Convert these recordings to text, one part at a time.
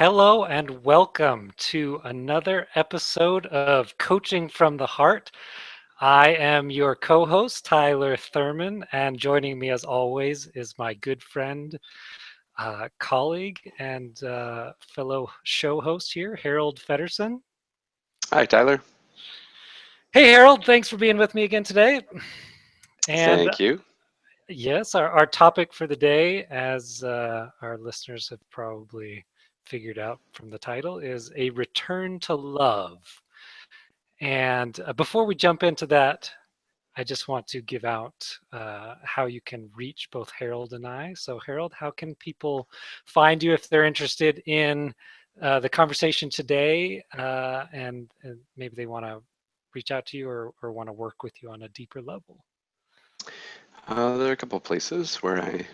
Hello and welcome to another episode of Coaching from the Heart. I am your co-host, Tyler Thurman, and joining me as always is my good friend, colleague, and fellow show host here, Harold Feddersen. Hi, Tyler. Hey, Harold, thanks for being with me again today. And Thank you. yes, our topic for the day, as our listeners have probably figured out from the title, is a return to love. And before we jump into that, I just want to give out how you can reach both Harold and I. So, Harold, how can people find you if they're interested in the conversation today and maybe they want to reach out to you or want to work with you on a deeper level? There are a couple of places where I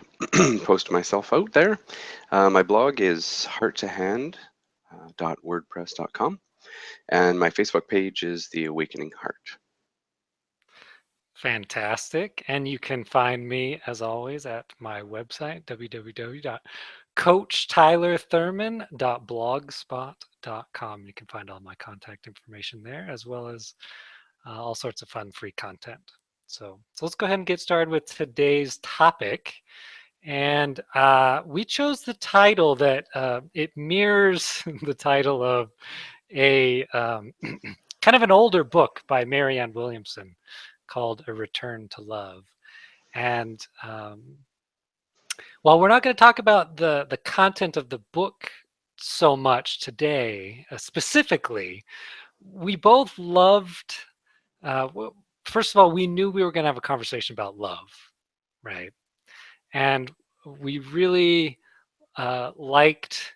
post myself out there. My blog is hearttohand.wordpress.com, and my Facebook page is The Awakening Heart. Fantastic. And you can find me, as always, at my website, www.coachtylerthurman.blogspot.com. You can find all my contact information there, as well as all sorts of fun free content. So let's go ahead and get started with today's topic. And we chose the title that it mirrors the title of a kind of an older book by Marianne Williamson called A Return to Love. And while we're not going to talk about the content of the book so much today, specifically, we both loved. Well, first of all, we knew we were going to have a conversation about love, right? And we really liked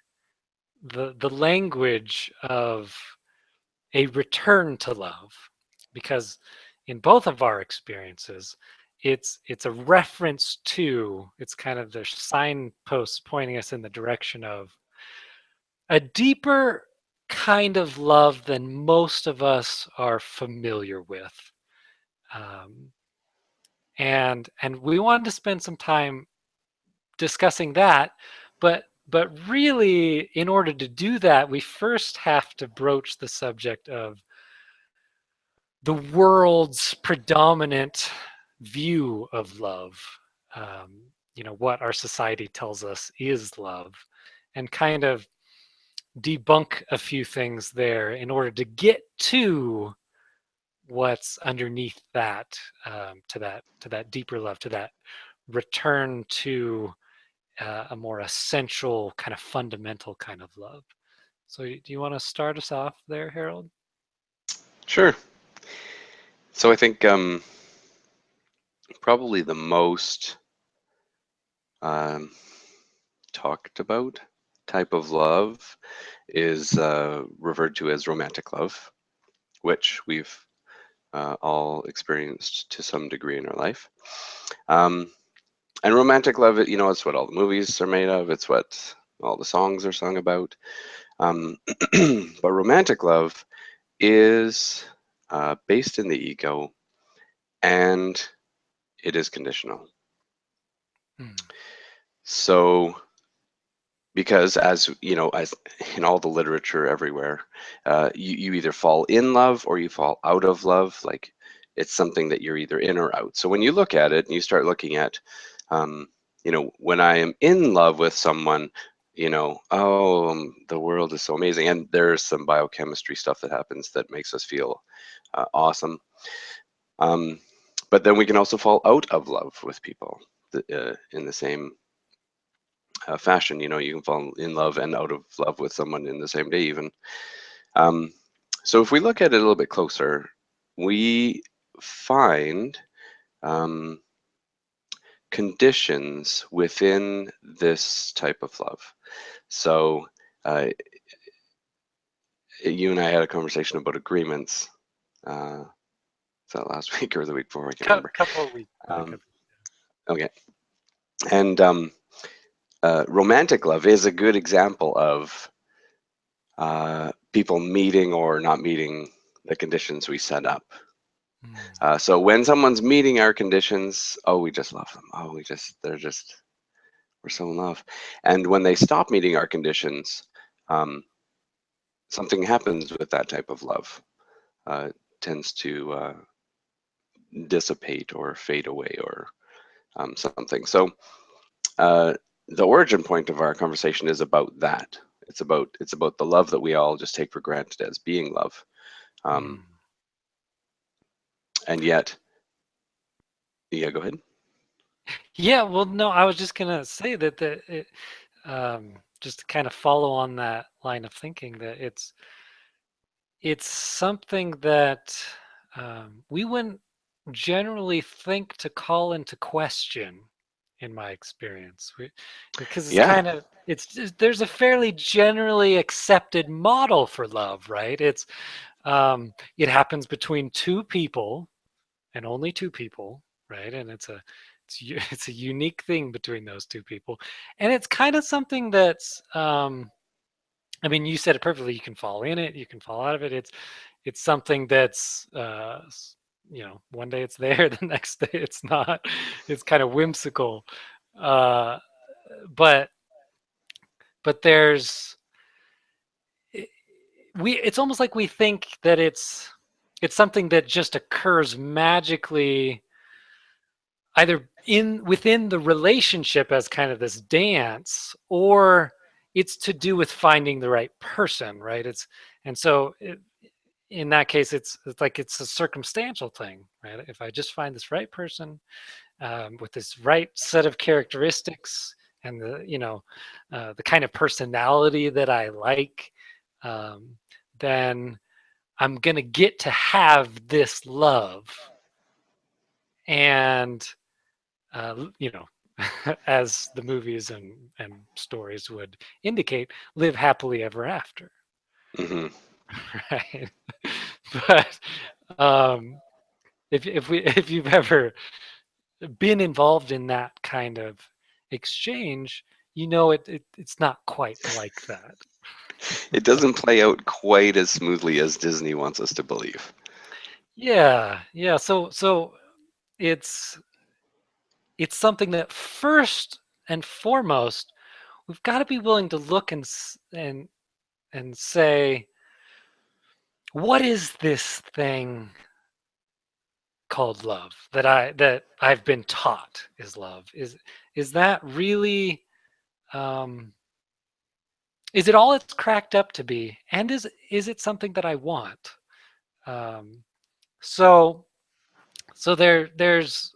the language of a return to love, because in both of our experiences, it's a reference to, it's kind of the signposts pointing us in the direction of a deeper kind of love than most of us are familiar with. Um, and we wanted to spend some time discussing that, but really, in order to do that, we first have to broach the subject of the world's predominant view of love. What our society tells us is love, and kind of debunk a few things there in order to get to what's underneath that, to that deeper love, to that return to a more essential, kind of fundamental kind of love. So, do you want to start us off there, Harold? Sure. So I think probably the most um, talked about type of love is referred to as romantic love, which we've all experienced to some degree in our life. Um, and romantic love, it's what all the movies are made of. It's what all the songs are sung about. But romantic love is based in the ego, and it is conditional. Hmm. So, because as you know, as in all the literature everywhere, you either fall in love or you fall out of love. Like it's something that you're either in or out. So when you look at it and you start looking at, um, when I am in love with someone, oh, the world is so amazing, and there's some biochemistry stuff that happens that makes us feel awesome. Um, but then we can also fall out of love with people in the same fashion. You can fall in love and out of love with someone in the same day, even. Um, so if we look at it a little bit closer, we find um, conditions within this type of love. So uh, you and I had a conversation about agreements. Uh, is that last week or the week before? I can't remember. Couple of weeks back. Um, okay. And romantic love is a good example of people meeting or not meeting the conditions we set up. Hmm. So when someone's meeting our conditions, oh, we just love them. Oh, we're so in love. And when they stop meeting our conditions, um, something happens with that type of love. Tends to dissipate or fade away or something. So the origin point of our conversation is about that. It's about the love that we all just take for granted as being love, um, Mm. and yet, yeah, go ahead. Yeah, well, no, I was just gonna say that just to kind of follow on that line of thinking that it's something that we wouldn't generally think to call into question, in my experience, because it's Yeah, kind of there's a fairly generally accepted model for love, right? It happens between two people and only two people, right? And it's a unique thing between those two people, and it's kind of something that's I mean, you said it perfectly. You can fall in it, you can fall out of it. It's something that's one day it's there, the next day it's not. It's kind of whimsical, uh, but there's we. It's almost like we think that it's something that just occurs magically either in within the relationship as kind of this dance, or it's to do with finding the right person, right? It's and so in that case it's like it's a circumstantial thing, right? If I just find this right person with this right set of characteristics and the kind of personality that I like, um, then I'm gonna get to have this love. And as the movies and stories would indicate, live happily ever after, hmm right? But if you've ever been involved in that kind of exchange, it's not quite like that. it doesn't play out quite as smoothly as Disney wants us to believe. Yeah, yeah. So it's it's something that first and foremost we've got to be willing to look and say, what is this thing called love that I've been taught is love? Is that really um, is it all it's cracked up to be? And is it something that I want? Um, so there's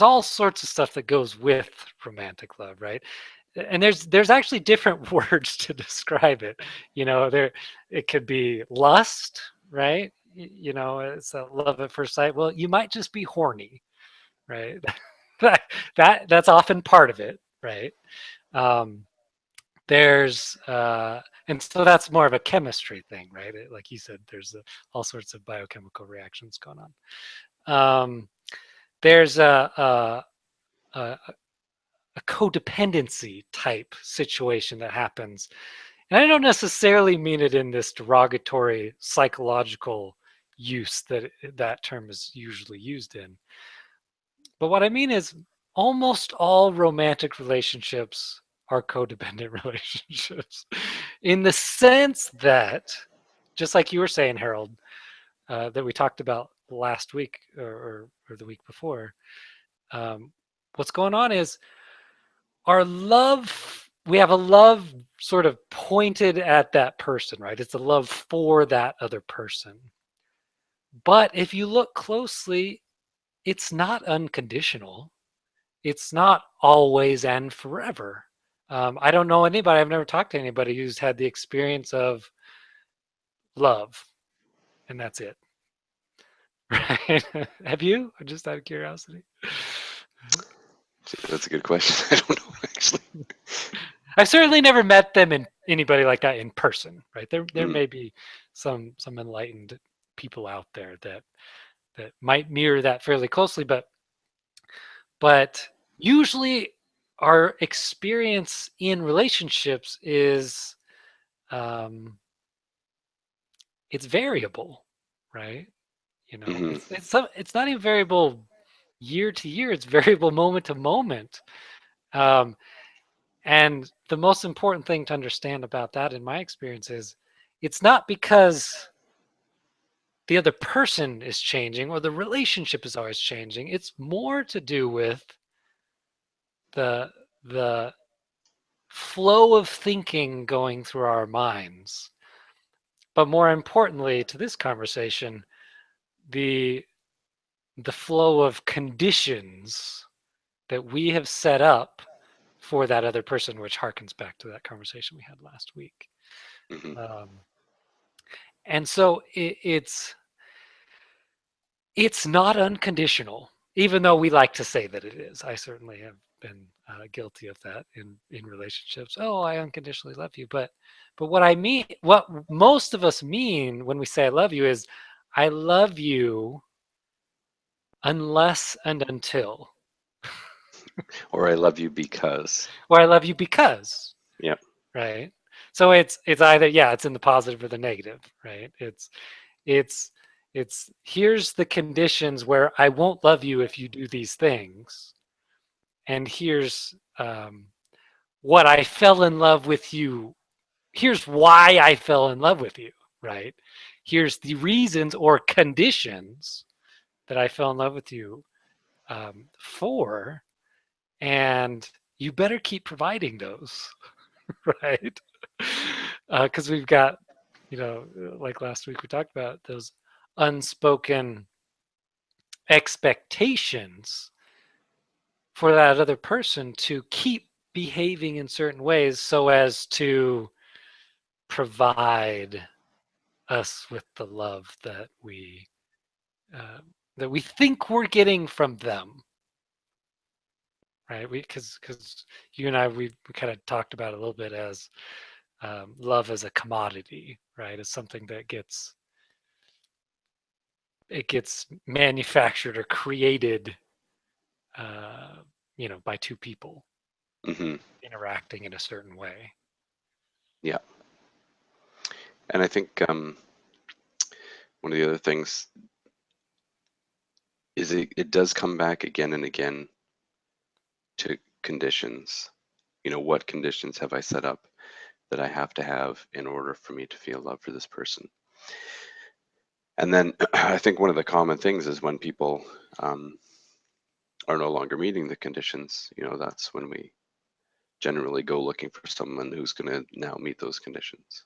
all sorts of stuff that goes with romantic love, right? And there's actually different words to describe it. There it could be lust, right? It's a love at first sight. Well, you might just be horny, right? that that's often part of it, right? um there's and so that's more of a chemistry thing, right? Like you said, there's all sorts of biochemical reactions going on. There's a a codependency type situation that happens. And I don't necessarily mean it in this derogatory psychological use that term is usually used in. But what I mean is almost all romantic relationships are codependent relationships in the sense that, just like you were saying, Harold, that we talked about last week or the week before, what's going on is our love, we have a love sort of pointed at that person, right? It's a love for that other person. But if you look closely, it's not unconditional. It's not always and forever. I don't know anybody, I've never talked to anybody who's had the experience of love and that's it. Right? Have you? Just out of curiosity. That's a good question. I don't know actually. I've certainly never met them in anybody like that in person, right? There Mm, may be some enlightened people out there that might mirror that fairly closely, but usually our experience in relationships is um, it's variable, right? hmm It's not even variable year to year. It's variable moment to moment. Um, And the most important thing to understand about that, in my experience, is it's not because the other person is changing or the relationship is always changing. It's more to do with the flow of thinking going through our minds. But more importantly to this conversation, the flow of conditions that we have set up for that other person, which harkens back to that conversation we had last week. Hmm. Um, and so it's not unconditional, even though we like to say that it is. I certainly have been guilty of that in relationships. Oh, I unconditionally love you, but what I mean, what most of us mean when we say I love you is, I love you unless and until, Or I love you because. or I love you because, Yep. right? So it's either, yeah, it's in the positive or the negative, right? It's it's here's the conditions where I won't love you if you do these things, and here's what I fell in love with you. Here's why I fell in love with you, right? Here's the reasons or conditions that I fell in love with you for, and you better keep providing those, right? Because we've got, like last week we talked about those unspoken expectations for that other person to keep behaving in certain ways so as to provide us with the love uh, that we think we're getting from them, right? Because you and I, we kind of talked about it a little bit as love as a commodity, right? As something that gets manufactured or created, uh, by two people Hmm. interacting in a certain way. Yeah. And I think one of the other things is it does come back again and again to conditions. What conditions have I set up that I have to have in order for me to feel love for this person? And then I think one of the common things is when people are no longer meeting the conditions, that's when we generally go looking for someone who's going to now meet those conditions.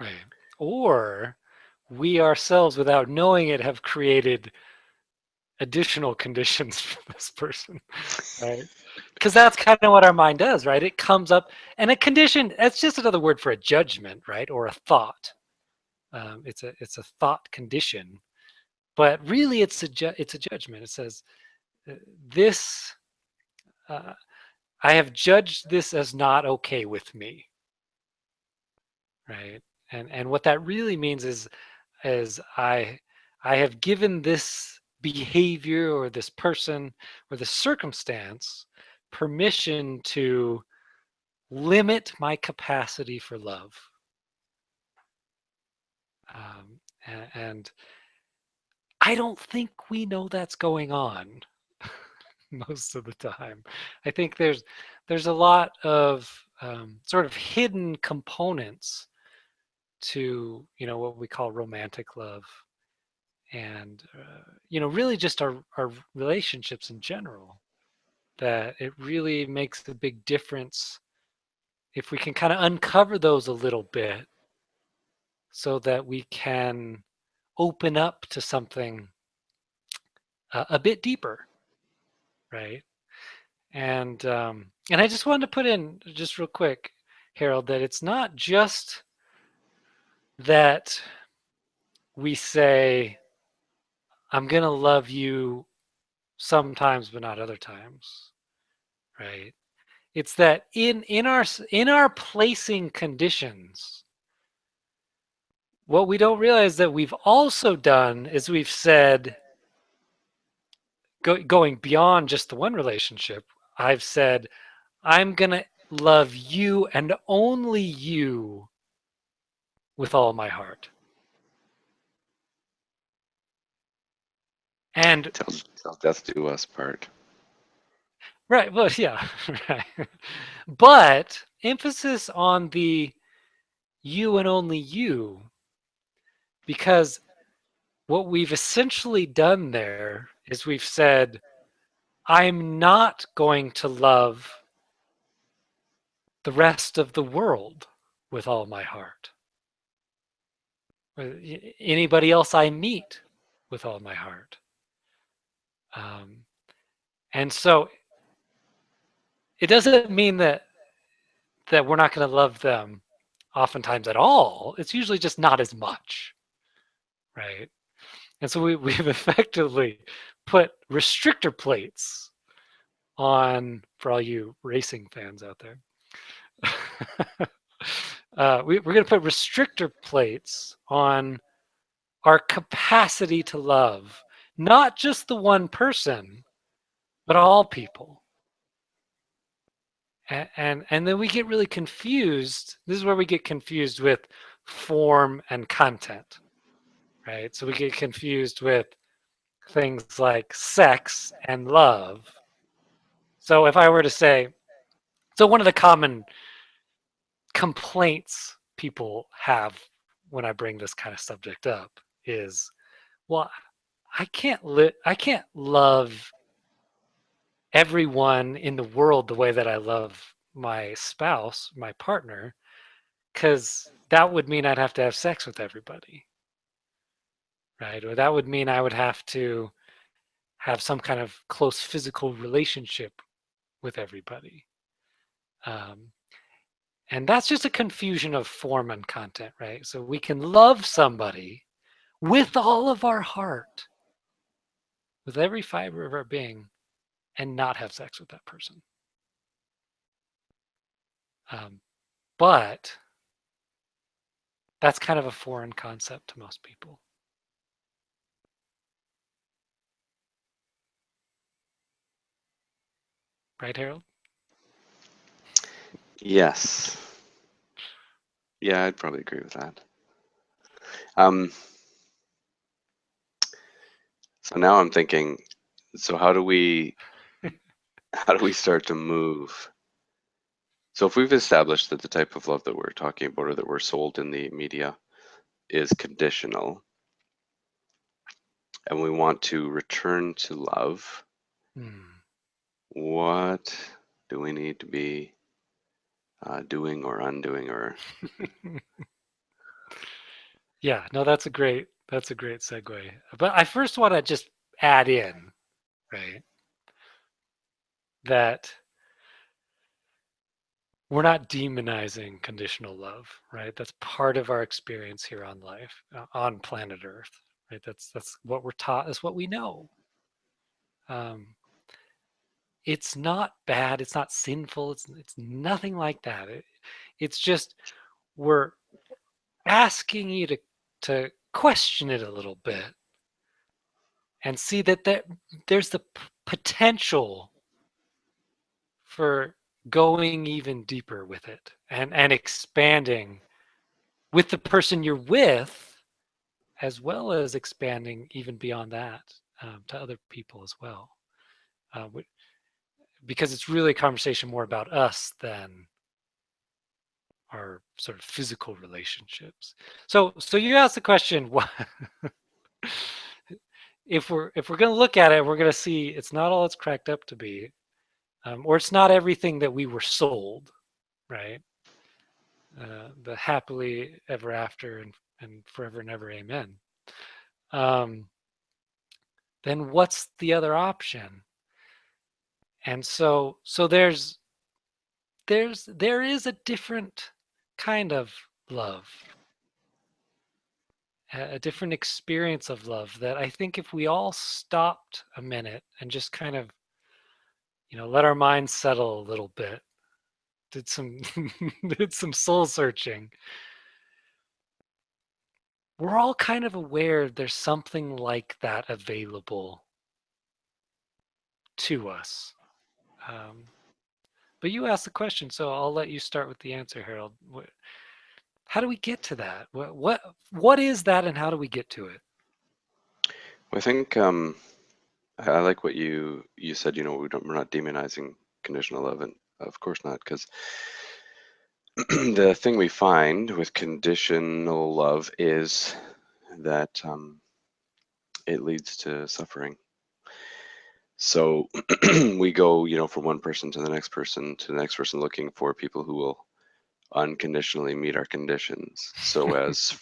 Right. Or we ourselves, without knowing it, have created additional conditions for this person, right? Because that's kind of what our mind does, right? It comes up, and a condition, that's just another word for a judgment, right? Or a thought. It's a thought condition, but really it's a judgment. It says, uh, this, uh, I have judged this as not okay with me, right? And what that really means is I have given this behavior or this person or this circumstance permission to limit my capacity for love. And I don't think we know that's going on most of the time. I think there's a lot of sort of hidden components to what we call romantic love, and really just our relationships in general, that it really makes a big difference if we can kind of uncover those a little bit so that we can open up to something a bit deeper, right? And I just wanted to put in just real quick, Harold, that it's not just that we say, I'm gonna love you sometimes but not other times, right? It's that in our placing conditions, what we don't realize that we've also done is we've said, going beyond just the one relationship, I've said, I'm going to love you and only you with all my heart. And Till death do us part. Right. Well, yeah. Right. But emphasis on the you and only you, because what we've essentially done there is we've said, I'm not going to love the rest of the world with all my heart, or anybody else I meet with all my heart. Um, and so it doesn't mean that we're not going to love them oftentimes at all. It's usually just not as much, right? And so we've effectively put restrictor plates on, for all you racing fans out there. We're going to put restrictor plates on our capacity to love, not just the one person, but all people. And then we get really confused. This is where we get confused with form and content, right? So we get confused with things like sex and love. So if I were to say, so one of the common complaints people have when I bring this kind of subject up is, well, I can't love everyone in the world the way that I love my spouse, my partner, because that would mean I'd have to have sex with everybody, right? Or that would mean I would have to have some kind of close physical relationship with everybody. Um, and that's just a confusion of form and content, right? So we can love somebody with all of our heart, with every fiber of our being, and not have sex with that person. Um, but that's kind of a foreign concept to most people. Right, Harold? Yes. Yeah, I'd probably agree with that. Um, so now I'm thinking, so how do we start to move? So if we've established that the type of love that we're talking about or that we're sold in the media is conditional, and we want to return to love, what do we need to be doing or undoing? Or Yeah, no, that's a great segue. But I first want to just add in, right, that we're not demonizing conditional love, right? That's part of our experience here on life, on planet Earth, right? That's what we're taught, is what we know. Um, it's not bad, it's not sinful, it's nothing like that. It's just we're asking you to question it a little bit and see that there's the potential for going even deeper with it and expanding with the person you're with, as well as expanding even beyond that, to other people as well. Uh, because it's really a conversation more about us than our sort of physical relationships. So you asked the question, what if we're going to look at it, we're going to see it's not all it's cracked up to be, or it's not everything that we were sold, right? The happily ever after and forever and ever, amen. Um, then what's the other option? And so there is a different kind of love, a different experience of love that I think if we all stopped a minute and just kind of, let our minds settle a little bit, did some did some soul searching, we're all kind of aware there's something like that available to us. Um, but you asked the question, so I'll let you start with the answer, Harold. How do we get to that? What is that, and how do we get to it? I think I like what you said. We're not demonizing conditional love, and of course not, because the thing we find with conditional love is that it leads to suffering. So we go, from one person to the next person to the next person, looking for people who will unconditionally meet our conditions, so as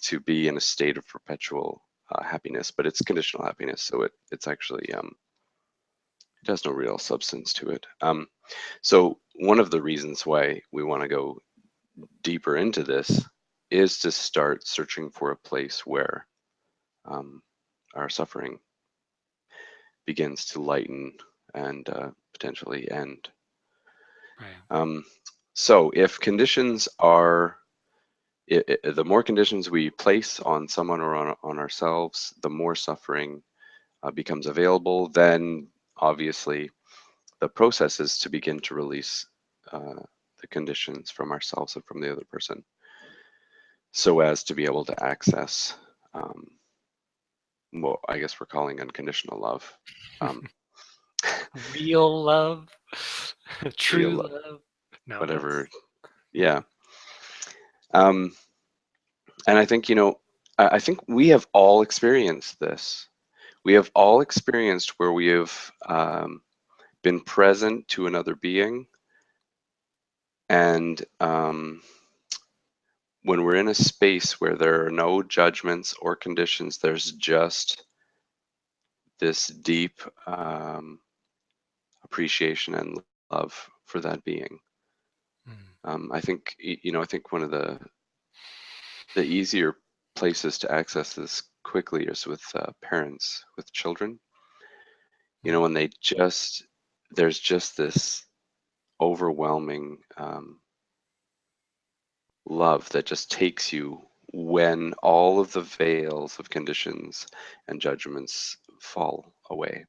to be in a state of perpetual happiness. But it's conditional happiness, so it's actually it has no real substance to it. So one of the reasons why we want to go deeper into this is to start searching for a place where our suffering begins to lighten and potentially end. Right. So if conditions are, the more conditions we place on someone or on ourselves, the more suffering becomes available. Then obviously the process is to begin to release the conditions from ourselves and from the other person, so as to be able to access what I guess we're calling unconditional love. Um, Real love, Real true love, love. No, whatever. that's Yeah. Um, and I think, I think we have all experienced this. We have all experienced where we have been present to another being, and when we're in a space where there are no judgments or conditions, there's just this deep appreciation and love for that being. I think, I think one of the easier places to access this quickly is with parents with children. When there's just this overwhelming love that just takes you when all of the veils of conditions and judgments fall away.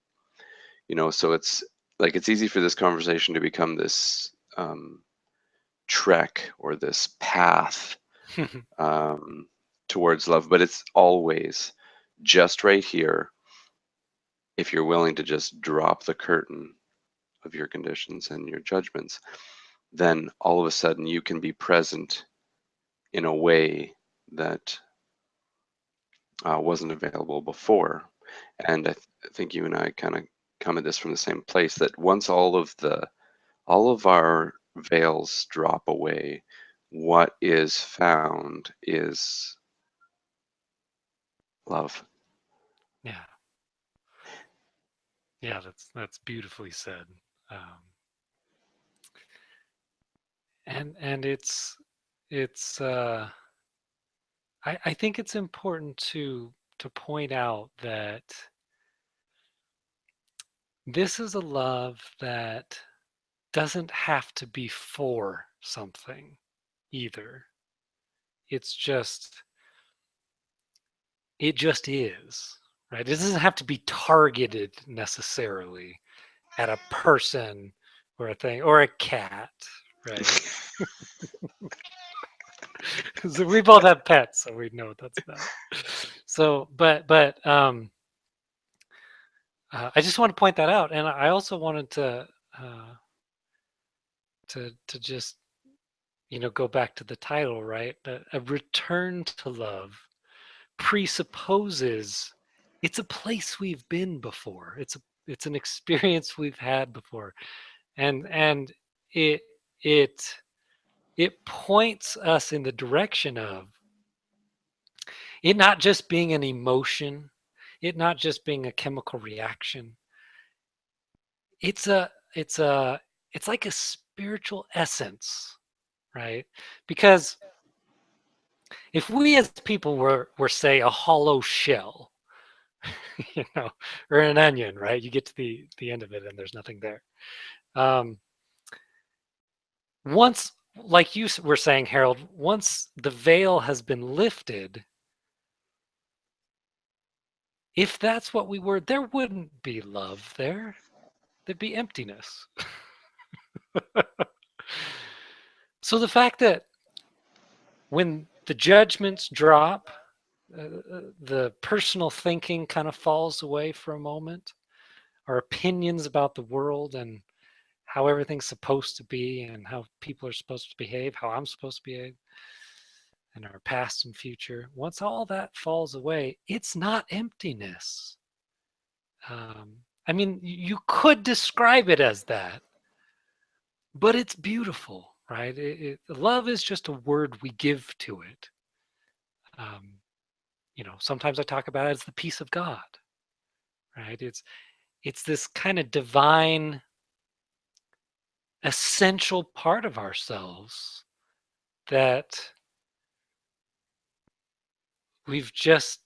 So it's like it's easy for this conversation to become this trek or this path um, towards love, but it's always just right here if you're willing to just drop the curtain of your conditions and your judgments. Then all of a sudden you can be present in a way that wasn't available before. And I think you and I kind of come at this from the same place, that once all of our veils drop away, what is found is love. yeah, yeah. That's beautifully said. Um, and it's I think it's important to point out that this is a love that doesn't have to be for something either. It's just it just is, right? It doesn't have to be targeted necessarily at a person or a thing or a cat, right? So we both have pets, so we know what that's about. So, but I just want to point that out, and I also wanted uh, to just go back to the title, right? A return to love presupposes it's a place we've been before. It's an experience we've had before, and it it it points us in the direction of it not just being an emotion, it not just being a chemical reaction. It's a it's a it's like a spiritual essence, right? Because if we as people were say a hollow shell, you know, or an onion, right? You get to the end of it and there's nothing there. Um, once, like you were saying, Harold, once the veil has been lifted, if that's what we were, there wouldn't be love there. There'd be emptiness. So the fact that when the judgments drop, the personal thinking kind of falls away for a moment, our opinions about the world and how everything's supposed to be and how people are supposed to behave, how I'm supposed to behave, and our past and future, once all that falls away, it's not emptiness. I mean, you could describe it as that, but it's beautiful, right? Love is just a word we give to it. Um, sometimes I talk about it as the peace of God, right? It's this kind of divine, essential part of ourselves that we've just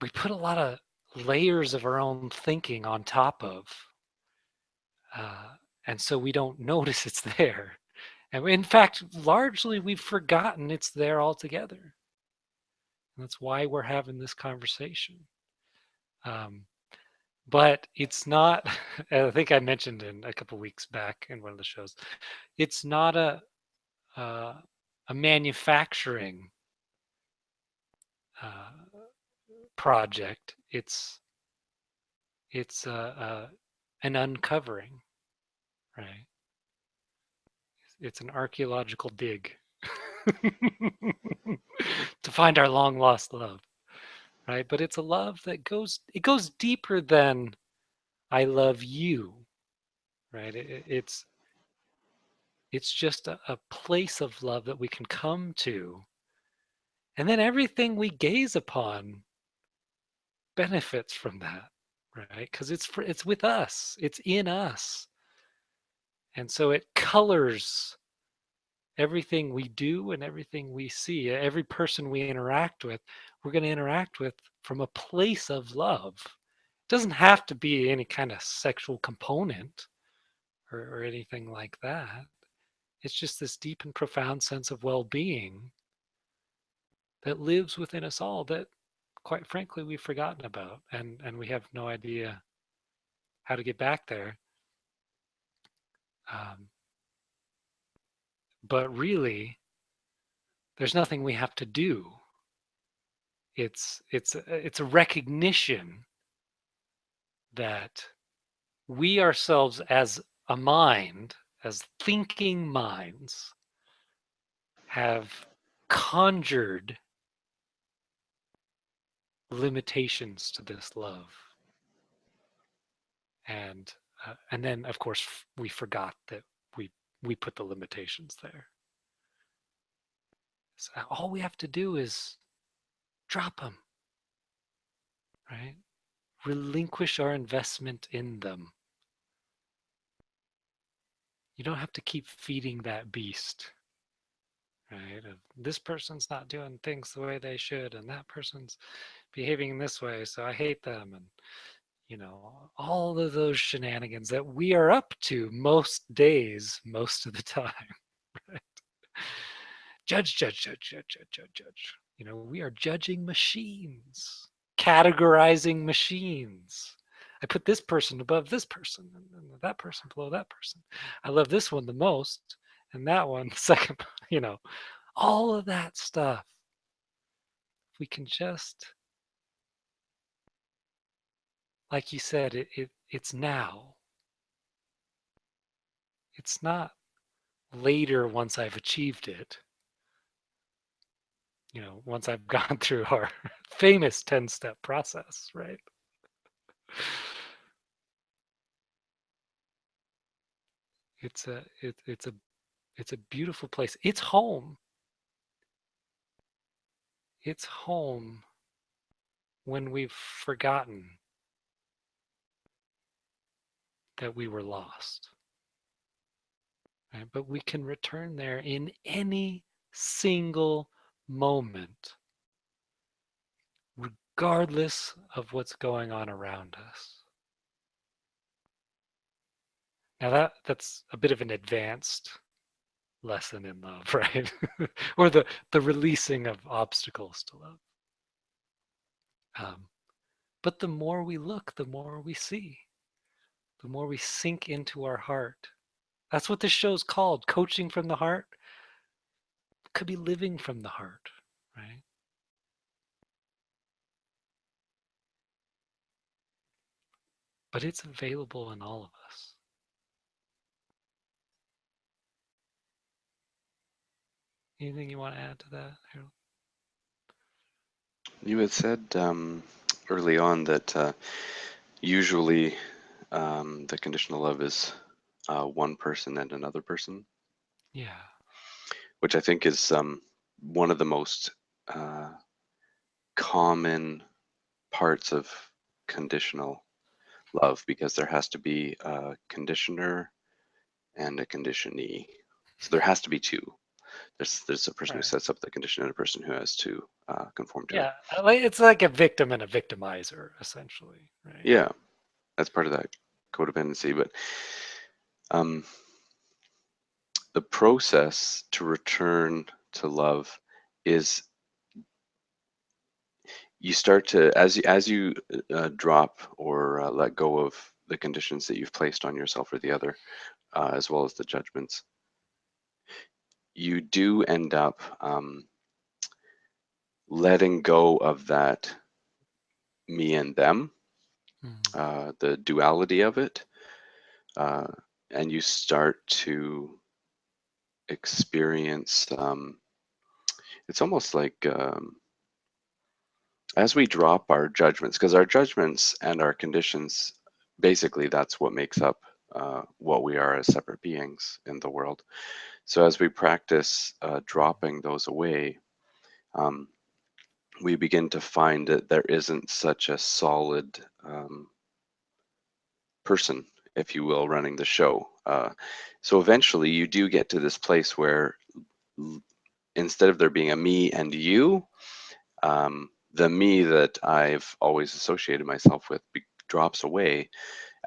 we put a lot of layers of our own thinking on top of, uh, and so we don't notice it's there. And in fact, largely we've forgotten it's there altogether. And that's why we're having this conversation. Um, but it's not. I think I mentioned in a couple weeks back in one of the shows. It's not uh, a manufacturing uh, project. It's an uncovering, right? It's an archaeological dig to find our long lost love, right? But it's a love that goes deeper than I love you, right? It's just a place of love that we can come to, and then everything we gaze upon benefits from that, right? Because it's with us, it's in us, and so it colors everything we do and everything we see. Every person we interact with, we're going to interact with from a place of love. It doesn't have to be any kind of sexual component or anything like that. It's just this deep and profound sense of well-being that lives within us all that, quite frankly, we've forgotten about, and we have no idea how to get back there. Um, but really, there's nothing we have to do. It's a recognition that we ourselves, as a mind, as thinking minds, have conjured limitations to this love, and then of course we forgot that we put the limitations there. So all we have to do is drop them, right? Relinquish our investment in them. You don't have to keep feeding that beast, right? Of this person's not doing things the way they should, and that person's behaving in this way, so I hate them, and all of those shenanigans that we are up to most days, most of the time. Right? Judge, judge, judge, judge, judge, judge, judge. We are judging machines, categorizing machines. I put this person above this person, and that person below that person. I love this one the most, and that one the second. All of that stuff. We can just, like you said, it's now. It's not later once I've achieved it. Once I've gone through our famous 10-step process, right? It's a beautiful place. It's home. It's home when we've forgotten that we were lost. Right? But we can return there in any single moment, regardless of what's going on around us. Now that's a bit of an advanced lesson in love, right? Or the releasing of obstacles to love. But the more we look, the more we see, the more we sink into our heart. That's what this show's called, Coaching from the Heart. It could be living from the heart, right? but it's available in all of us. Anything you want to add to that, Harold? You had said early on that usually the conditional love is one person and another person, Yeah. which I think is one of the most uh, common parts of conditional love, because there has to be a conditioner and a conditionee. So there has to be two. There's a person who Right. sets up the condition and a person who has to conform to it. Yeah. It's like a victim and a victimizer, essentially, right? Yeah, that's part of that codependency. But um, the process to return to love is you start to, as you drop or let go of the conditions that you've placed on yourself or the other, as well as the judgments, you do end up letting go of that me and them, Mm. the duality of it, uh, and you start to experience. It's almost like as we drop our judgments, because our judgments and our conditions, basically, that's what makes up what we are as separate beings in the world. So as we practice dropping those away, um, we begin to find that there isn't such a solid person, if you will, running the show. So eventually, you do get to this place where instead of there being a me and you, the me that I've always associated myself with drops away,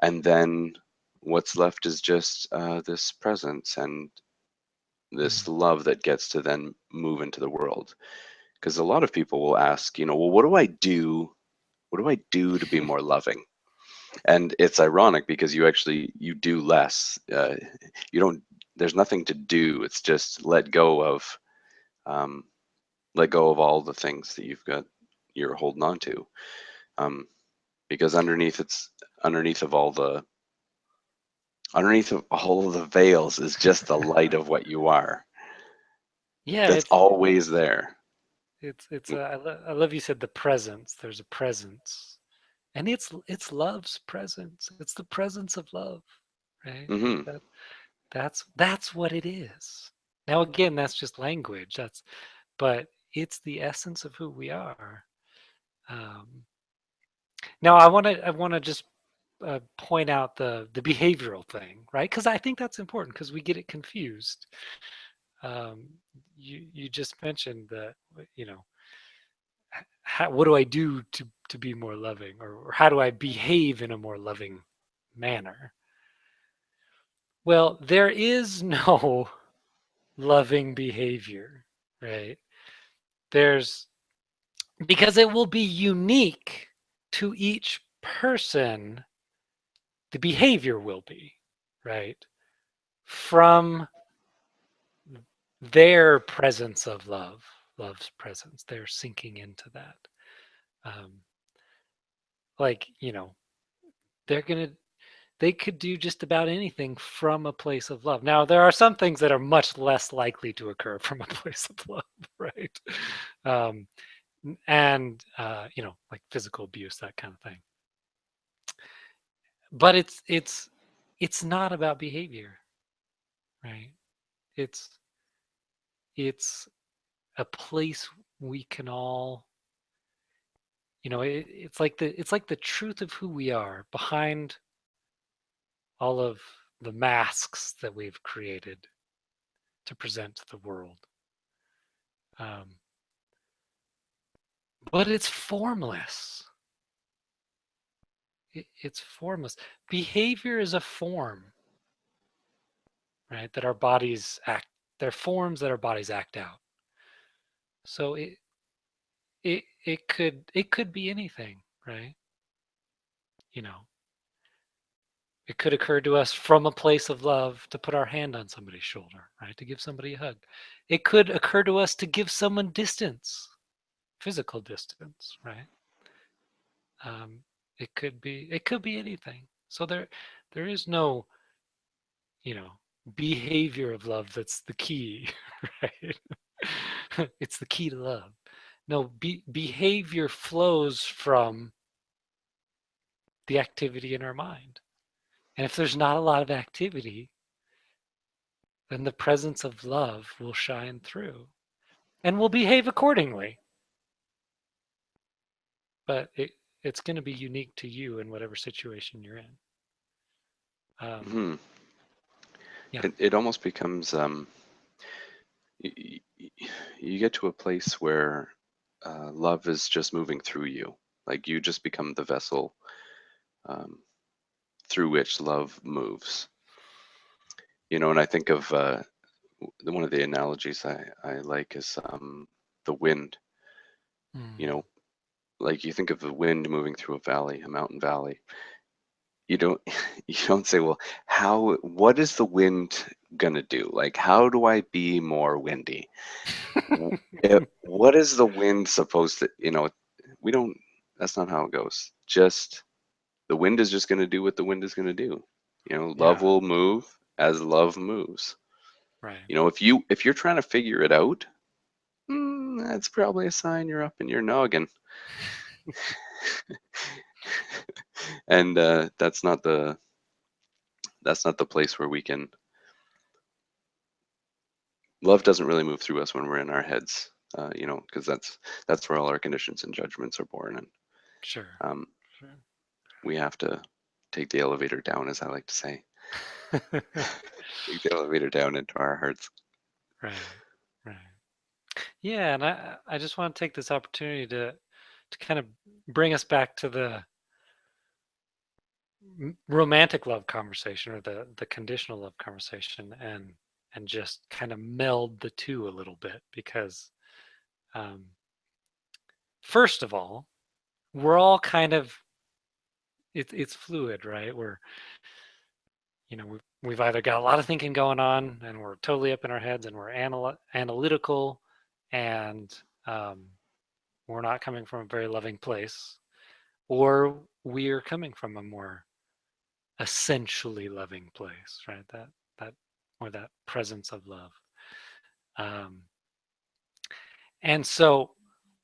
and then what's left is just this presence and this Mm. love that gets to then move into the world. Because a lot of people will ask, well, what do I do? What do I do to be more loving? And it's ironic because you do less. You don't. There's nothing to do. It's just um, let go of all the things that you're holding on to. Um, because underneath of all the underneath of all of the veils is just the light of what you are. Yeah, That's always there. it's I love you said the presence. There's a presence, and it's love's presence. It's the presence of love, right? Like Hmm. that's what it is. Now again, that's just language. But it's the essence of who we are. Um, Now I want to just point out the behavioral thing, right? Because I think that's important because we get it confused. Um, you just mentioned that, you know, what do I do to be more loving, or how do I behave in a more loving manner? Well, there is no loving behavior, right? There's Because it will be unique to each person. The behavior will be, right, from their presence of love's presence. They're sinking into that. Um, like, they're gonna they could do just about anything from a place of love. Now, there are some things that are much less likely to occur from a place of love, right? Um, and like physical abuse, that kind of thing. But it's not about behavior, right? It's it's a place we can all, it's like the truth of who we are behind all of the masks that we've created to present to the world. um, but it's formless. It's formless. Behavior is a form, right, that our bodies act. They're forms that our bodies act out. So it could be anything, right? you know It could occur to us from a place of love to put our hand on somebody's shoulder, right? To give somebody a hug. It could occur to us to give someone distance, physical distance, right? Um, it could be anything. So there is no, you know, behavior of love that's the key, right? It's the key to love. No, behavior flows from the activity in our mind. And if there's not a lot of activity, then the presence of love will shine through and we'll behave accordingly. But it's going to be unique to you in whatever situation you're in. Hmm. Yeah. It almost becomes you, you get to a place where love is just moving through you. Like you just become the vessel um, through which love moves. You know, and I think of one of the analogies I like is the wind. You Mm. know, like you think of the wind moving through a valley, a mountain valley. You don't you don't say, well, what is the wind gonna do? Like, how do I be more windy? What is the wind supposed to, we don't, that's not how it goes. Just the wind is just gonna do what the wind is gonna do. Love Yeah. will move as love moves. Right. If you're trying to figure it out, that's probably a sign you're up in your noggin. And that's not the place where we can. Love doesn't really move through us when we're in our heads, because that's where all our conditions and judgments are born, and Sure. um, Sure. we have to take the elevator down, as I like to say, take the elevator down into our hearts. Right. Right. Yeah, and I just want to take this opportunity to kind of bring us back to the romantic love conversation or the conditional love conversation and just kind of meld the two a little bit because um, first of all, we're all kind of it's fluid, right? We've either got a lot of thinking going on and we're totally up in our heads and we're analytical and um, we're not coming from a very loving place, or we're coming from a more essentially loving place, right? That or that presence of love. Um, and so,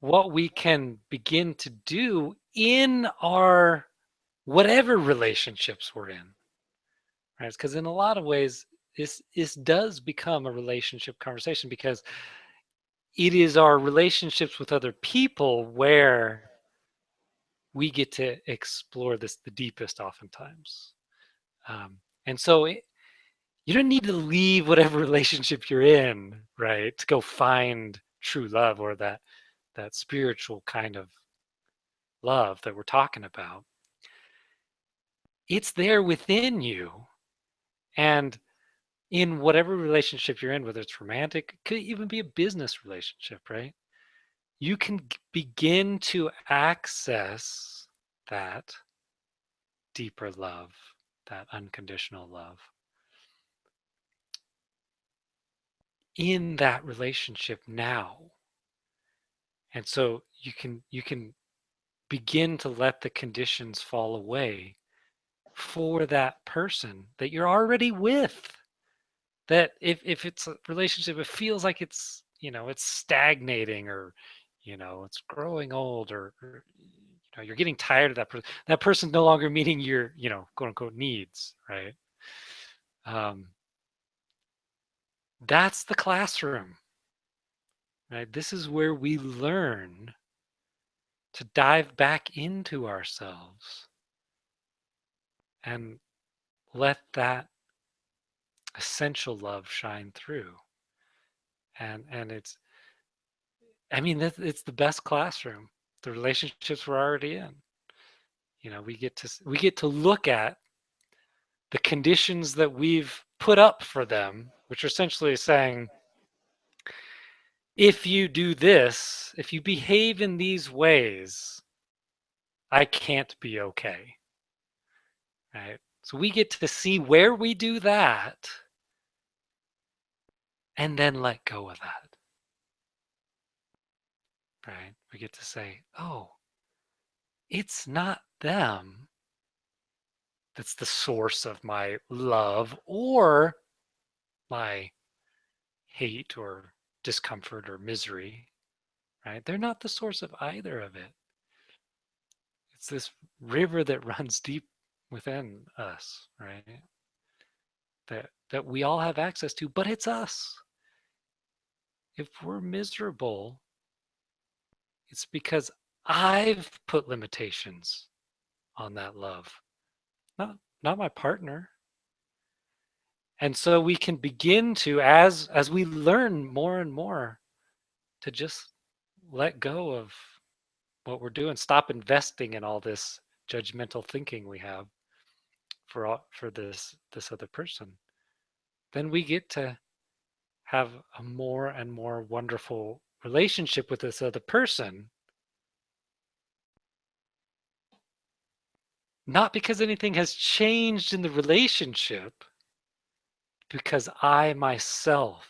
what we can begin to do in our whatever relationships we're in, right? Because in a lot of ways, this does become a relationship conversation because it is our relationships with other people where we get to explore this the deepest oftentimes. And so you don't need to leave whatever relationship you're in, right, to go find true love or that spiritual kind of love that we're talking about. It's there within you. And in whatever relationship you're in, whether it's romantic, it could even be a business relationship, right? You can begin to access that deeper love, that unconditional love in that relationship now. And so you can begin to let the conditions fall away for that person that you're already with. That if it's a relationship, it feels like it's stagnating or it's growing old or you're getting tired of that person. That person's no longer meeting your quote unquote needs, right? Um, that's the classroom, right? This is where we learn to dive back into ourselves and let that essential love shine through. And it's the best classroom. The relationships we're already in. We get to look at the conditions that we've put up for them, which are essentially saying, if you do this, if you behave in these ways, I can't be okay. Right? So we get to see where we do that and then let go of that. Right? We get to say, oh, it's not them. that's the source of my love or my hate or discomfort or misery, right? They're not the source of either of it. It's this river that runs deep within us, right? That we all have access to, but it's us. If we're miserable, it's because I've put limitations on that love, not my partner. And so we can begin to, as we learn more and more, to just let go of what we're doing, stop investing in all this judgmental thinking we have for this other person. Then we get to have a more and more wonderful relationship with this other person, not because anything has changed in the relationship, because I myself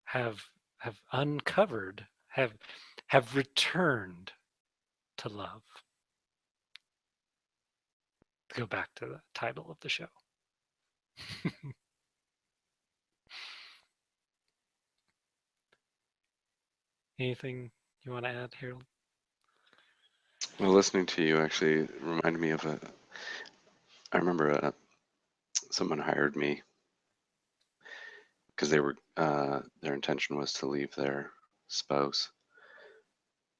have uncovered, have returned to love. To go back to the title of the show. Anything you want to add, Harold? Well, listening to you actually reminded me of I remember someone hired me because their intention was to leave their spouse.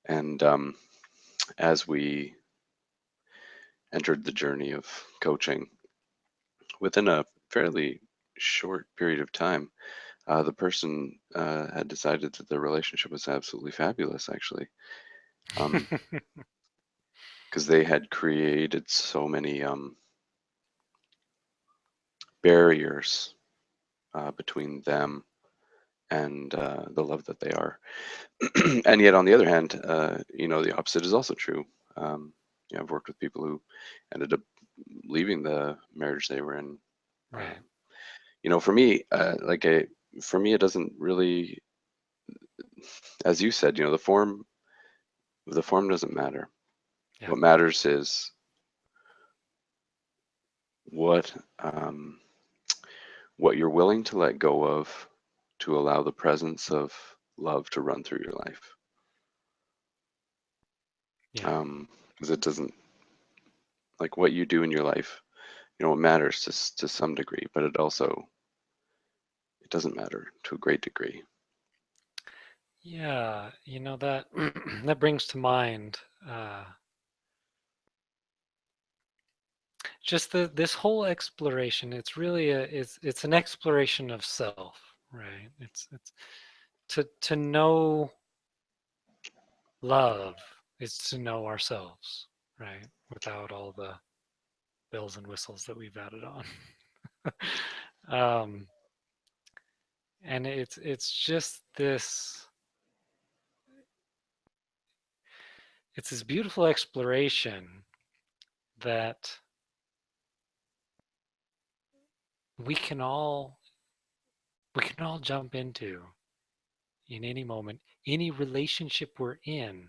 And as we entered the journey of coaching, within a fairly short period of time, the person had decided that their relationship was absolutely fabulous, actually, because they had created so many barriers between them and the love that they are. And yet, on the other hand, the opposite is also true. I've worked with people who ended up leaving the marriage they were in. Right. For me, for me, it doesn't really, as you said, the form doesn't matter. Yeah. What matters is what what you're willing to let go of to allow the presence of love to run through your life. Yeah. Because it doesn't, like, what you do in your life, it matters to some degree, but it doesn't matter to a great degree. Yeah. That that brings to mind just this whole exploration. It's really it's an exploration of self, right? It's to know love is to know ourselves, right? Without all the bells and whistles that we've added on. um, and it's just it's this beautiful exploration that we can all jump into in any moment, any relationship we're in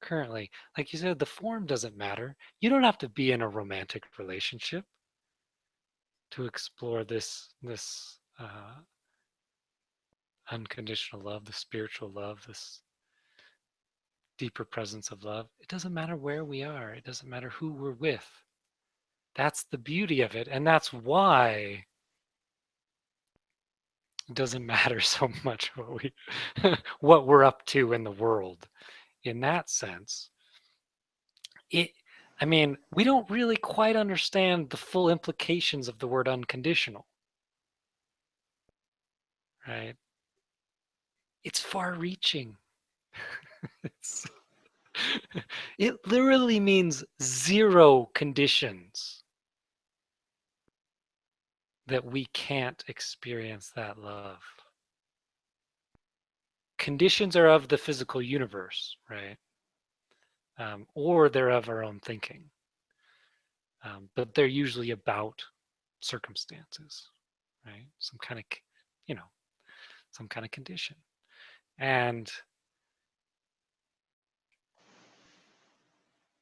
currently. Like you said, the form doesn't matter. You don't have to be in a romantic relationship to explore this unconditional love, the spiritual love, this deeper presence of love. It doesn't matter where we are. It doesn't matter who we're with. That's the beauty of it, and that's why it doesn't matter so much what we're up to in the world. In that sense, it. I mean, we don't really quite understand the full implications of the word unconditional, right? It's far-reaching. It's, it literally means zero conditions that we can't experience that love. Conditions are of the physical universe, right? Or they're of our own thinking. But they're usually about circumstances, right? You know, some kind of condition. And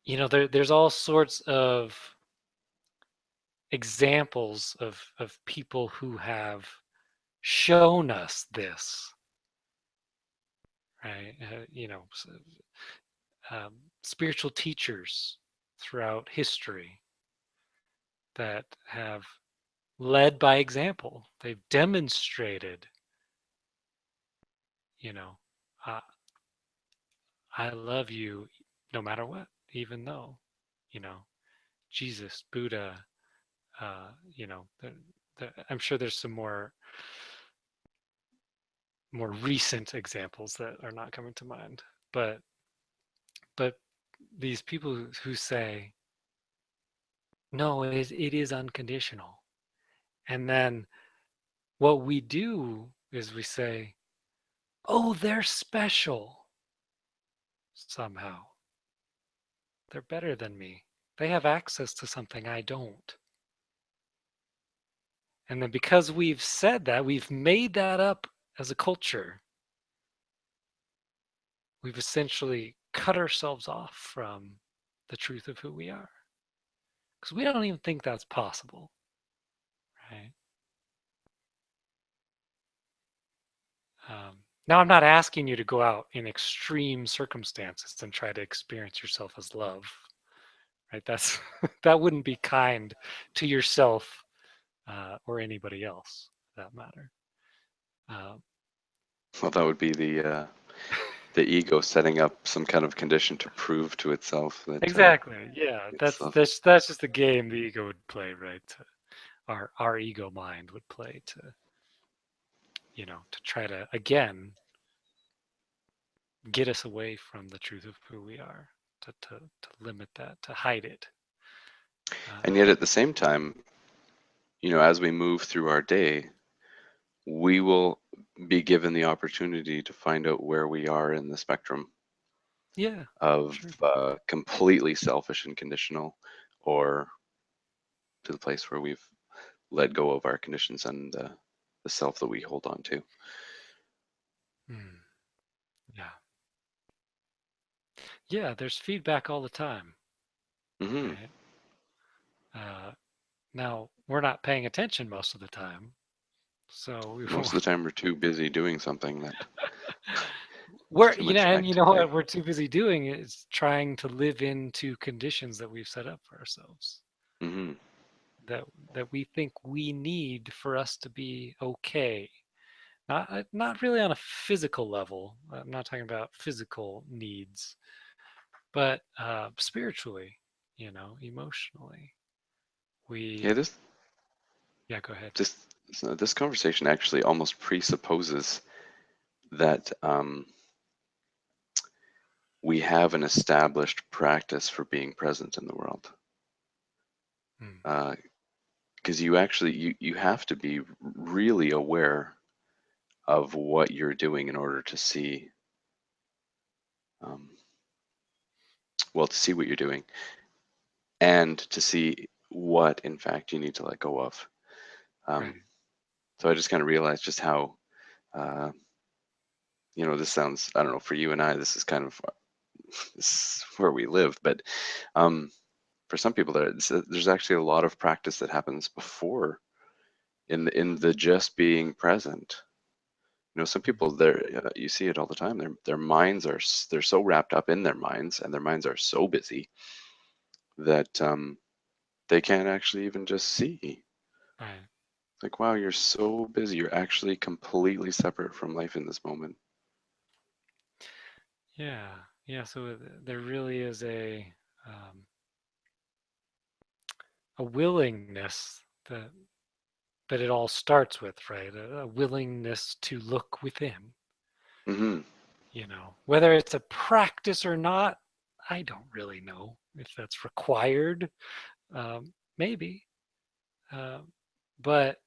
there's all sorts of examples of people who have shown us this, right? Spiritual teachers throughout history that have led by example. They've demonstrated, you know, uh, I love you no matter what, even though, you know, Jesus, Buddha, I'm sure there's some more recent examples that are not coming to mind, but these people who say, no, it is unconditional. And then what we do is we say, oh, they're special somehow. They're better than me. They have access to something I don't. And then because we've said that, we've made that up as a culture, we've essentially cut ourselves off from the truth of who we are. Because we don't even think that's possible, right? Now, I'm not asking you to go out in extreme circumstances and try to experience yourself as love, right? That wouldn't be kind to yourself or anybody else, for that matter. Well, that would be the ego setting up some kind of condition to prove to itself that Exactly. Yeah, it's that's love. that's that's just the game the ego would play, right? Our ego mind would play to try to again get us away from the truth of who we are, to limit that, to hide it. And yet at the same time, as we move through our day, we will be given the opportunity to find out where we are in the spectrum Yeah, of sure. completely selfish and conditional, or to the place where we've let go of our conditions and the self that we hold on to. Yeah. Yeah, there's feedback all the time, Hmm. right? Uh, Now, we're not paying attention most of the time. So we Most of the time, we're too busy doing something that has we're, too much and you know what activity. we're too busy doing is trying to live into conditions that we've set up for ourselves, Hmm. that that we think we need for us to be okay. Not really on a physical level. I'm not talking about physical needs, but spiritually, emotionally. Yeah, We Yeah, go ahead. this this conversation actually almost presupposes that we have an established practice for being present in the world. Hmm. Because you have to be really aware of what you're doing in order to see, um, to see what you're doing and to see what in fact you need to let go of. um, Right. so I just kind of realized just how uh, this sounds, I don't know, for you and I, this is kind of this is where we live, but um, for some people there's actually a lot of practice that happens before in the just being present. Some people there, you see it all the time. Their minds they're so wrapped up in their minds, and their minds are so busy that they can't actually even just see. Right. Like, wow, you're so busy. You're actually completely separate from life in this moment. Yeah. Yeah. So there really is a willingness that it all starts with, right? A willingness to look within. Hmm. Whether it's a practice or not, I don't really know if that's required. Maybe, um, but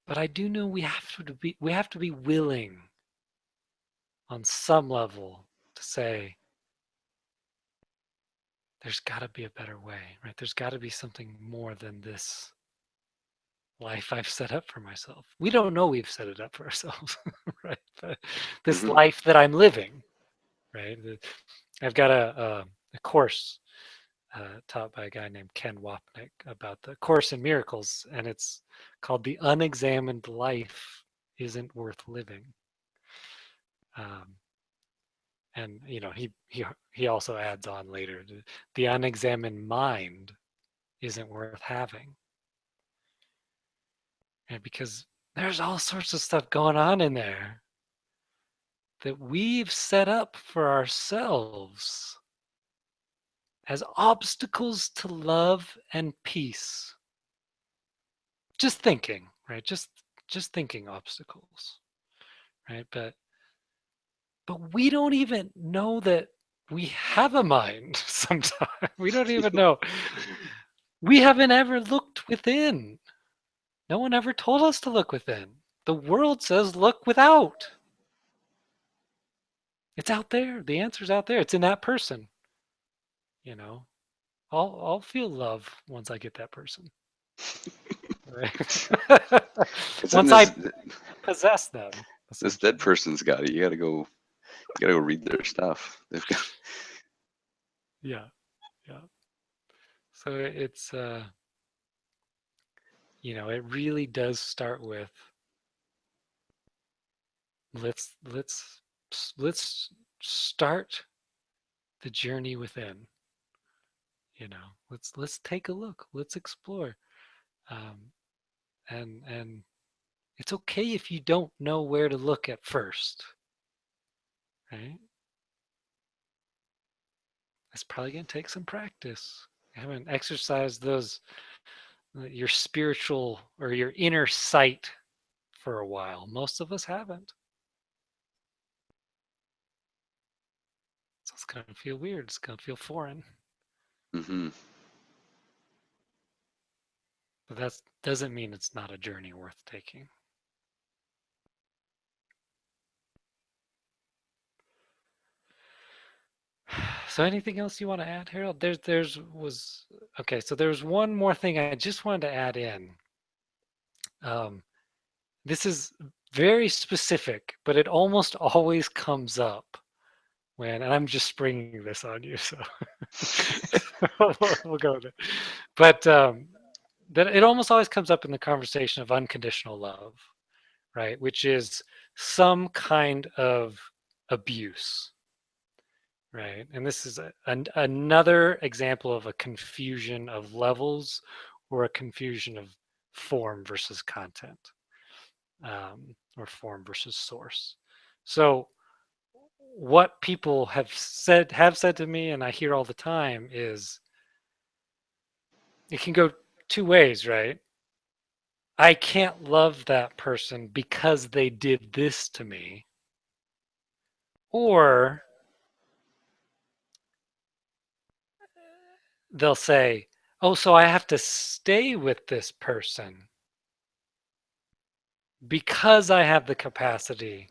but I do know we have to be willing on some level to say there's got to be a better way, right? There's got to be something more than this life I've set up for myself. We don't know we've set it up for ourselves, right? But this Hmm. life that I'm living, right? I've got a course taught by a guy named Ken Wapnick about the Course in Miracles, and it's called "The Unexamined Life Isn't Worth Living." Um, and he also adds on later, the unexamined mind isn't worth having, and because there's all sorts of stuff going on in there that we've set up for ourselves as obstacles to love and peace. Just thinking, right? Just thinking obstacles, right? But we don't even know that we have a mind sometimes. We don't even know. We haven't ever looked within. No one ever told us to look within. The world says look without. It's out there. The answer's out there. It's in that person. You know, I'll feel love once I get that person. Right? Because then Once I possess them. this dead person's got it. You gotta go read their stuff. They've got. Yeah, yeah. So it's it really does start with let's start the journey within. Let's take a look. Let's explore. Um, and it's okay if you don't know where to look at first, right? It's probably going to take some practice. You haven't exercised your spiritual or your inner sight for a while. Most of us haven't. So it's going to feel weird. It's going to feel foreign. Mm-hmm. But that doesn't mean it's not a journey worth taking. So anything else you want to add, Harold? So there's one more thing I just wanted to add in. This is very specific, but it almost always comes up and I'm just springing this on you, so we'll go with it. But that it almost always comes up in the conversation of unconditional love, right? Which is some kind of abuse, right? And this is another example of a confusion of levels or a confusion of form versus content, or form versus source. So what people have said to me, and I hear all the time, is it can go two ways, right? I can't love that person because they did this to me. Or they'll say, oh, so I have to stay with this person because I have the capacity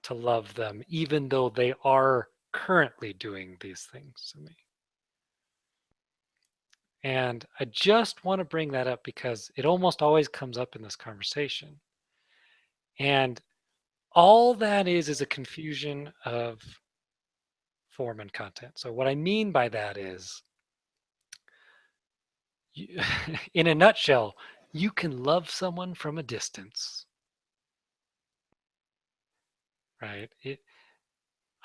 to love them, even though they are currently doing these things to me. And I just want to bring that up because it almost always comes up in this conversation. And all that is a confusion of form and content. So what I mean by that is, in a nutshell, you can love someone from a distance, right?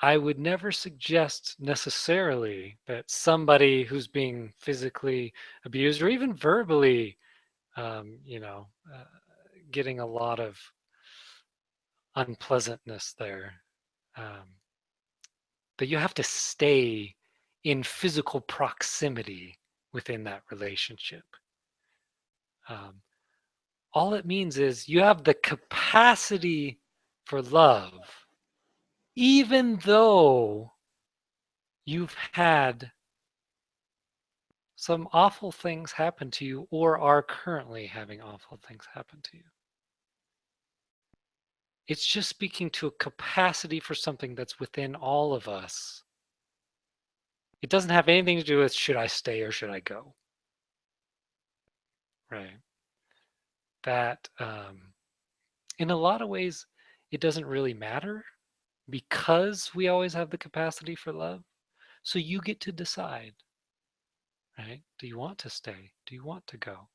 I would never suggest necessarily that somebody who's being physically abused or even verbally, um, you know, uh, getting a lot of unpleasantness there, that you have to stay in physical proximity within that relationship. Um, all it means is you have the capacity for love, even though you've had some awful things happen to you or are currently having awful things happen to you. It's just speaking to a capacity for something that's within all of us. It doesn't have anything to do with should I stay or should I go, right? That in a lot of ways, it doesn't really matter because we always have the capacity for love. So you get to decide, right? Do you want to stay? Do you want to go?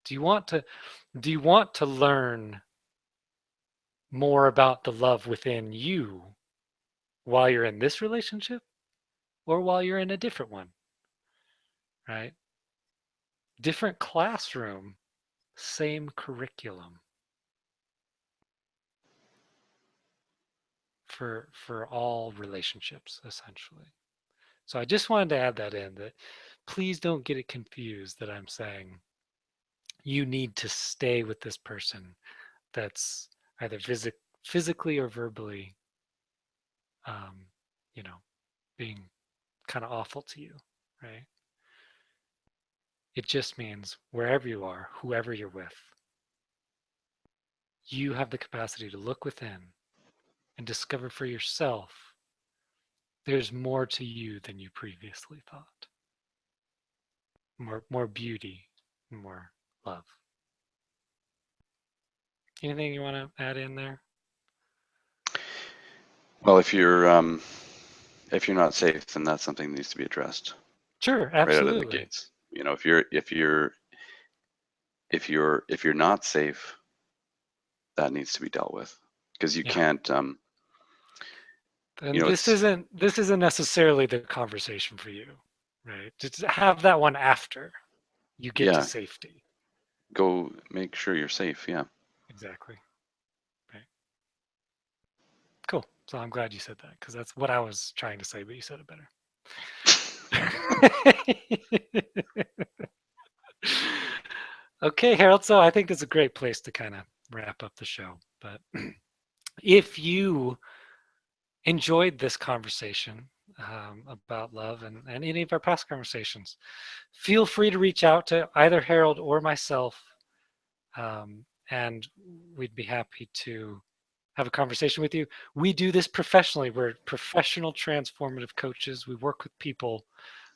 Do you want to learn more about the love within you while you're in this relationship or while you're in a different one, right? Different classroom, same curriculum for all relationships essentially. So I just wanted to add that in, that please don't get it confused that I'm saying you need to stay with this person that's either physically or verbally, um, you know, being kind of awful to you, right? It just means wherever you are, whoever you're with, you have the capacity to look within and discover for yourself there's more to you than you previously thought. More beauty, more love. Anything you want to add in there? Well, if you're not safe, then that's something that needs to be addressed Sure, right out of the absolutely. gates. You know, if you're not safe, that needs to be dealt with, because you Yeah. can't. And this It's isn't necessarily the conversation for you, right? Just have that one after you get to yeah. safety. Go make sure you're safe. Yeah. Exactly. Right. Cool. So I'm glad you said that because that's what I was trying to say, but you said it better. Okay, Harold. So I think it's a great place to kind of wrap up the show. But if you enjoyed this conversation about love and any of our past conversations, feel free to reach out to either Harold or myself, and we'd be happy to have a conversation with you. We do this professionally. We're professional transformative coaches. We work with people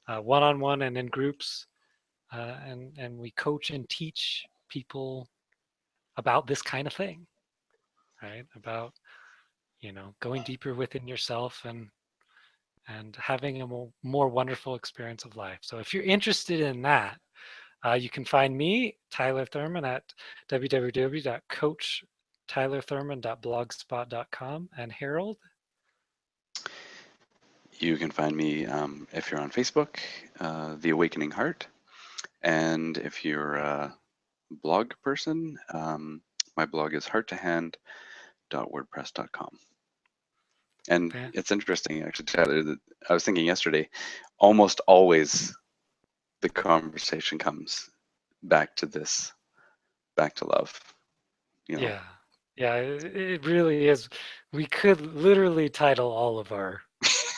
one-on-one and in groups, and we coach and teach people about this kind of thing, right? About going deeper within yourself and having a more wonderful experience of life. So if you're interested in that, you can find me, Tyler Thurman, at www.coachtylerthurman.blogspot.com, and Harold. You can find me if you're on Facebook, The Awakening Heart, and if you're a blog person, my blog is hearttohand.wordpress.com. And Yeah. it's interesting, actually, Tyler, that I was thinking yesterday, almost always the conversation comes back to this, back to love, you know. Yeah. Yeah, it really is. We could literally title all of our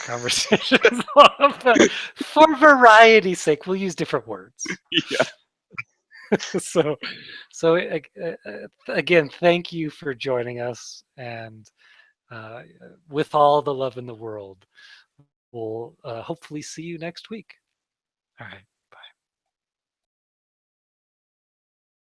conversations love, but for variety's sake, we'll use different words. Yeah. So, again, thank you for joining us, and uh, with all the love in the world, we'll hopefully see you next week. All right.